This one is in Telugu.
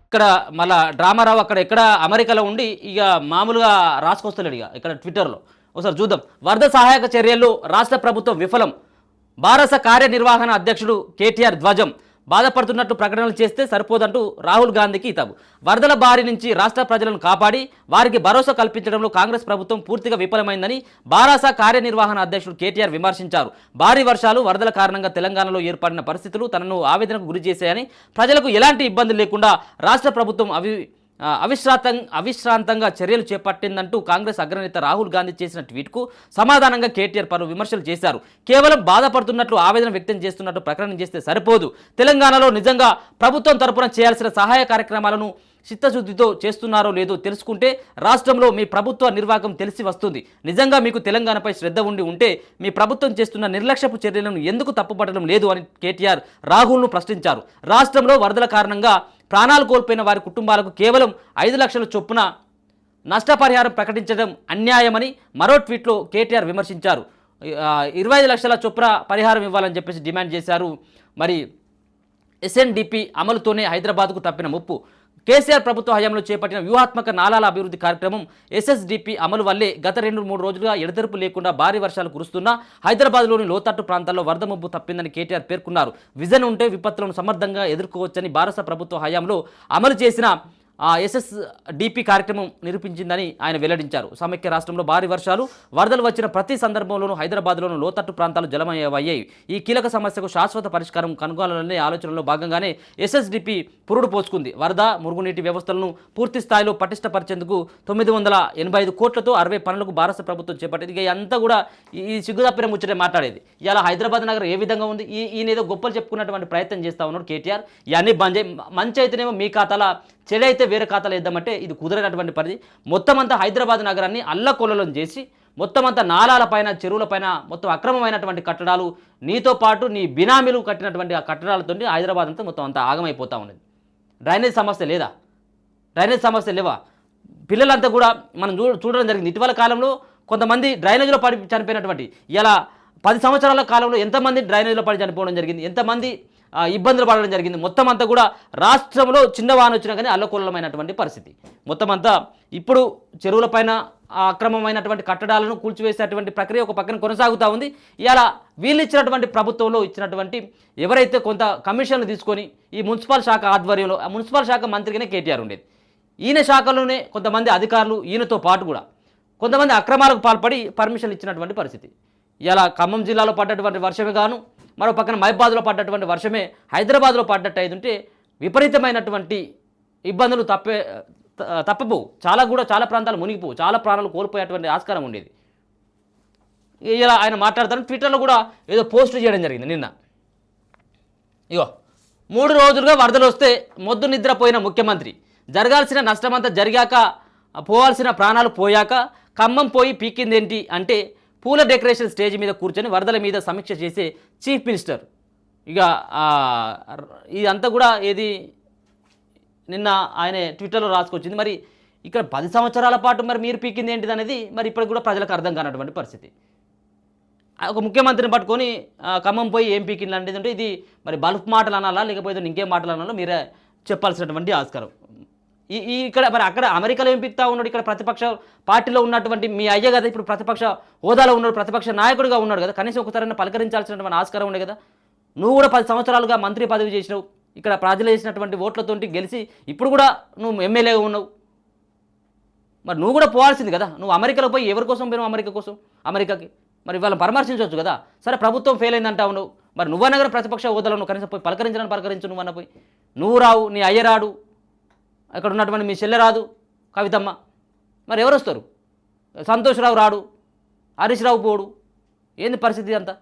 ఇక్కడ మళ్ళా డ్రామారావు అక్కడ ఎక్కడ అమెరికాలో ఉండి ఇక మామూలుగా రాసుకొస్తలేడు ఇక్కడ ట్విట్టర్లో. ఒకసారి చూద్దాం. వరద సహాయక చర్యల్లో రాష్ట్ర ప్రభుత్వం విఫలం, భారత కార్యనిర్వహణ అధ్యక్షుడు కేటీఆర్ ధ్వజం, బాధపడుతున్నట్టు ప్రకటనలు చేస్తే సరిపోదంటూ రాహుల్ గాంధీకి హితవు. వరదల బారి నుంచి రాష్ట్ర ప్రజలను కాపాడి వారికి భరోసా కల్పించడంలో కాంగ్రెస్ ప్రభుత్వం పూర్తిగా విఫలమైందని బారాస కార్యనిర్వహణ అధ్యక్షుడు కేటీఆర్ విమర్శించారు. భారీ వర్షాలు, వరదల కారణంగా తెలంగాణలో ఏర్పడిన పరిస్థితులు తనను ఆవేదనకు గురి చేశాయని, ప్రజలకు ఎలాంటి ఇబ్బంది లేకుండా రాష్ట్ర ప్రభుత్వం అవిశ్రాంతంగా చర్యలు చేపట్టిందంటూ కాంగ్రెస్ అగ్రనేత రాహుల్ గాంధీ చేసిన ట్వీట్కు సమాధానంగా కేటీఆర్ పలు విమర్శలు చేశారు. కేవలం బాధపడుతున్నట్లు ఆవేదన వ్యక్తం చేస్తున్నట్టు ప్రకటన చేస్తే సరిపోదు, తెలంగాణలో నిజంగా ప్రభుత్వం తరపున చేయాల్సిన సహాయ కార్యక్రమాలను చిత్తశుద్ధితో చేస్తున్నారో లేదో తెలుసుకుంటే రాష్ట్రంలో మీ ప్రభుత్వ నిర్వాహకం తెలిసి వస్తుంది. నిజంగా మీకు తెలంగాణపై శ్రద్ధ ఉంటే మీ ప్రభుత్వం చేస్తున్న నిర్లక్ష్యపు చర్యలను ఎందుకు తప్పుపట్టడం లేదు అని కేటీఆర్ రాహుల్ను ప్రశ్నించారు. రాష్ట్రంలో వరదల కారణంగా ప్రాణాలు కోల్పోయిన వారి కుటుంబాలకు కేవలం 5 లక్షల చొప్పున నష్టపరిహారం ప్రకటించడం అన్యాయమని మరో ట్వీట్లో కేటీఆర్ విమర్శించారు. 25 లక్షల చొప్పున పరిహారం ఇవ్వాలని చెప్పేసి డిమాండ్ చేశారు. మరి ఎస్ఎన్డిపి అమలుతోనే హైదరాబాద్కు తప్పిన ముప్పు, కేసీఆర్ ప్రభుత్వ హయాంలో చేపట్టిన వ్యూహాత్మక నాలాల అభివృద్ధి కార్యక్రమం ఎస్ఎస్డిపి అమలు వల్లే గత 2-3 రోజులుగా ఎడతెరుపు లేకుండా భారీ వర్షాలు కురుస్తున్నా హైదరాబాద్లోని లోతట్టు ప్రాంతాల్లో వరద ముప్పు తప్పిందని కేటీఆర్ పేర్కొన్నారు. విజన్ ఉంటే విపత్తులను సమర్థంగా ఎదుర్కోవచ్చని భారత ప్రభుత్వ హయాంలో అమలు చేసిన ఎస్ఎస్డిపి కార్యక్రమం నిరూపించిందని ఆయన వెల్లడించారు. సమైక్య రాష్ట్రంలో భారీ వర్షాలు, వరదలు వచ్చిన ప్రతి సందర్భంలోనూ హైదరాబాద్లోని లోతట్టు ప్రాంతాలు జలమయమయ్యాయి. ఈ కీలక సమస్యకు శాశ్వత పరిష్కారం కనుగొనాలనే ఆలోచనలో భాగంగానే ఎస్ఎస్డిపి పురుడు పోసుకుంది. వరద, మురుగునీటి వ్యవస్థలను పూర్తి స్థాయిలో పటిష్టపరిచేందుకు 985 కోట్లతో 60 పనులకు భారత ప్రభుత్వం చేపట్టింది. ఇక అంతా కూడా ఈ సిగ్గుదప్పిన ముచ్చటే మాట్లాడేది. ఇలా హైదరాబాద్ నగరం ఏ విధంగా ఉంది, ఈయన ఏదో గొప్పలు చెప్పుకున్నటువంటి ప్రయత్నం చేస్తూ ఉన్నాడు కేటీఆర్. ఇవన్నీ బంద్ మంచి అయితేనేమో మీ ఖాతాలో, చెడైతే వేరే ఖాతాలు వేద్దామంటే ఇది కుదరనటువంటి పరిధి. మొత్తం అంతా హైదరాబాద్ నగరాన్ని అల్లకొల్లం చేసి మొత్తం అంతా నాలాలపైన, చెరువులపైన మొత్తం అక్రమమైనటువంటి కట్టడాలు, నీతో పాటు నీ బినామీలు కట్టినటువంటి ఆ కట్టడాలతో హైదరాబాద్ అంతా మొత్తం అంతా ఆగమైపోతూ ఉన్నది. డ్రైనేజ్ సమస్య లేదా? డ్రైనేజ్ సమస్య లేవా? పిల్లలంతా కూడా మనం చూడడం జరిగింది. ఇటీవల కాలంలో కొంతమంది డ్రైనేజ్లో పడి చనిపోయినటువంటి, ఇలా 10 సంవత్సరాల కాలంలో ఎంతమంది డ్రైనేజ్లో పడి చనిపోవడం జరిగింది, ఎంతమంది ఇబ్బందులు పడడం జరిగింది. మొత్తం అంతా కూడా రాష్ట్రంలో చిన్న వాన వచ్చినా కానీ అల్లకొల్లమైనటువంటి పరిస్థితి. మొత్తం అంతా ఇప్పుడు చెరువులపైన అక్రమమైనటువంటి కట్టడాలను కూల్చివేసేటువంటి ప్రక్రియ ఒక పక్కన కొనసాగుతూ ఉంది. ఇలా వీళ్ళు ఇచ్చినటువంటి ప్రభుత్వంలో ఇచ్చినటువంటి ఎవరైతే కొంత కమిషన్లు తీసుకొని ఈ మున్సిపల్ శాఖ ఆధ్వర్యంలో, ఆ మున్సిపల్ శాఖ మంత్రిగానే కేటీఆర్ ఉండేది. ఈయన శాఖలోనే కొంతమంది అధికారులు, ఈయనతో పాటు కూడా కొంతమంది అక్రమాలకు పాల్పడి పర్మిషన్లు ఇచ్చినటువంటి పరిస్థితి. ఇలా ఖమ్మం జిల్లాలో పడ్డటువంటి వర్షమే గాను, మరో పక్కన మహబాద్లో పడ్డటువంటి వర్షమే హైదరాబాద్లో పడ్డట్టు అయిందంటే విపరీతమైనటువంటి ఇబ్బందులు తప్పపోవు. చాలా ప్రాంతాలు మునిగిపోవు, చాలా ప్రాణాలు కోల్పోయేటువంటి ఆస్కారం ఉండేది. ఇలా ఆయన మాట్లాడతాను. ట్విట్టర్లో కూడా ఏదో పోస్ట్ చేయడం జరిగింది నిన్న. 3 రోజులుగా వరదలు వస్తే మొద్దు నిద్రపోయిన ముఖ్యమంత్రి, జరగాల్సిన నష్టమంతా జరిగాక పోవాల్సిన ప్రాణాలు పోయాక ఖమ్మం పోయి పీకిందేంటి అంటే పూల డెకరేషన్ స్టేజ్ మీద కూర్చొని వరదల మీద సమీక్ష చేసే చీఫ్ మినిస్టర్. ఇదంతా కూడా ఏది నిన్న ఆయన ట్విట్టర్లో రాసుకొచ్చింది. మరి ఇక్కడ 10 సంవత్సరాల పాటు మరి మీరు పీకింది ఏంటిది అనేది మరి ఇప్పటికి కూడా ప్రజలకు అర్థం కానటువంటి పరిస్థితి. ఒక ముఖ్యమంత్రిని పట్టుకొని ఖమ్మం పోయి ఏం పీకింది అంటే ఇది మరి బల్బ్ మాటలు అనాలా, లేకపోతే ఇంకేం మాటలు అనాలో మీరే చెప్పాల్సినటువంటి ఆస్కారం. ఇక్కడ మరి అక్కడ అమెరికాలో ఏం పిక్తా ఉన్నాడు, ఇక్కడ ప్రతిపక్ష పార్టీలో ఉన్నటువంటి మీ అయ్య కదా ఇప్పుడు ప్రతిపక్ష హోదాలో ఉన్నాడు, ప్రతిపక్ష నాయకుడిగా ఉన్నాడు కదా, కనీసం ఒకసారైనా పలకరించాల్సినటువంటి ఆస్కారం ఉండే కదా. నువ్వు కూడా 10 సంవత్సరాలుగా మంత్రి పదవి చేసినావు, ఇక్కడ ప్రజలు చేసినటువంటి ఓట్లతోటి గెలిచి ఇప్పుడు కూడా నువ్వు ఎమ్మెల్యేగా ఉన్నావు. మరి నువ్వు కూడా పోవాల్సింది కదా. నువ్వు అమెరికాలో పోయి ఎవరి కోసం పోయినావు? అమెరికాకి మరి వాళ్ళని పరామర్శించవచ్చు కదా. సరే ప్రభుత్వం ఫెయిల్ అయిందంటావు నువ్వు, మరి నువ్వన్నా కూడా ప్రతిపక్ష హోదాలో నువ్వు కనీసం పోయి పలకరించు. నువ్వన్నా పోయి, నువ్వు రావు, నీ అయ్య రాడు, అక్కడ ఉన్నటువంటి మీ చెల్లె రాదు కవితమ్మ, మరి ఎవరు వస్తారు? సంతోష్ రావు రాడు, హరీష్ రావు పోడు. ఏంది పరిస్థితి అంతా?